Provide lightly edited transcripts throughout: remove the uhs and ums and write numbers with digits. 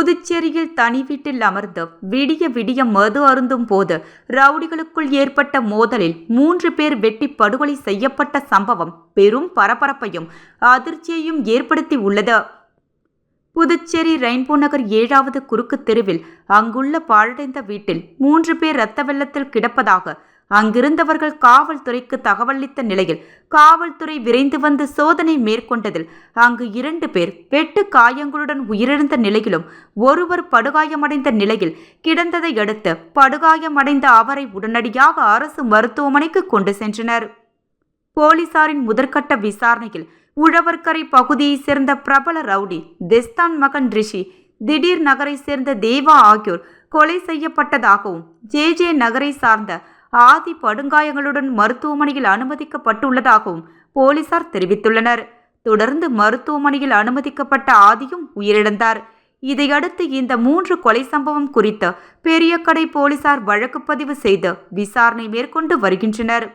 புதுச்சேரியில் தனி வீட்டில் அமர்ந்து விடிய விடிய மது அருந்தும் போது ரவுடிகளுக்குள் ஏற்பட்ட மோதலில் 3 பேர் வெட்டி படுகொலை செய்யப்பட்ட சம்பவம் பெரும் பரபரப்பையும் அதிர்ச்சியையும் ஏற்படுத்தி உள்ளது. புதுச்சேரி ரெயின்போ நகர் 7வது குறுக்கு தெருவில் அங்குள்ள பாழடைந்த வீட்டில் 3 பேர் இரத்த வெள்ளத்தில் கிடப்பதாக அங்கிருந்தவர்கள் காவல்துறைக்கு தகவலித்த நிலையில் காவல்துறை விரைந்து வந்து சோதனை மேற்கொண்டதில் அங்கு 2 பேர் வெட்டு காயங்களுடன் உயிரிழந்த நிலையிலும் ஒருவர் படுகாயமடைந்த நிலையில் கிடந்ததை அடுத்து படுகாயமடைந்த அவரை உடனடியாக அரசு மருத்துவமனைக்கு கொண்டு சென்றனர். போலீசாரின் முதற்கட்ட விசாரணையில் உழவர்கரை பகுதியைச் சேர்ந்த பிரபல ரவுடி தெஸ்தான் மகன் ரிஷி, திடீர் நகரை சேர்ந்த தேவா ஆகியோர் கொலை செய்யப்பட்டதாகவும் ஜே நகரை சார்ந்த ஆதி படுகாயங்களுடன் மருத்துவமனையில் அனுமதிக்கப்பட்டுள்ளதாகவும் போலீசார் தெரிவித்துள்ளனர். தொடர்ந்து மருத்துவமனையில் அனுமதிக்கப்பட்ட ஆதியும் உயிரிழந்தார். இதையடுத்து இந்த 3 கொலை சம்பவம் குறித்து பெரியகடை போலீசார் வழக்கு பதிவு செய்து விசாரணை மேற்கொண்டு வருகின்றனர்.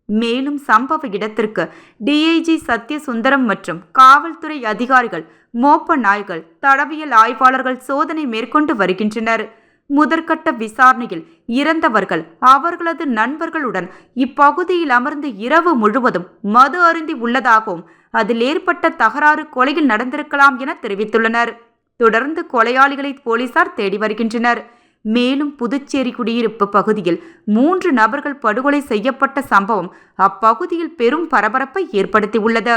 மேலும் சம்பவ இடத்திற்கு டிஐஜி சத்யசுந்தரம் மற்றும் காவல்துறை அதிகாரிகள், மோப்ப நாய்கள், தடவியல் ஆய்வாளர்கள் சோதனை மேற்கொண்டு வருகின்றனர். முதற்கட்ட விசாரணையில் இறந்தவர்கள் அவர்களது நண்பர்களுடன் இப்பகுதியில் அமர்ந்து இரவு முழுவதும் மது அருந்தி உள்ளதாகவும் அதில் ஏற்பட்ட தகராறு கொலையில் நடந்திருக்கலாம் என தெரிவித்துள்ளனர். தொடர்ந்து கொலையாளிகளை போலீசார் தேடி வருகின்றனர். மேலும் புதுச்சேரி குடியிருப்பு பகுதியில் 3 நபர்கள் படுகொலை செய்யப்பட்ட சம்பவம் அப்பகுதியில் பெரும் பரபரப்பை ஏற்படுத்தியுள்ளது.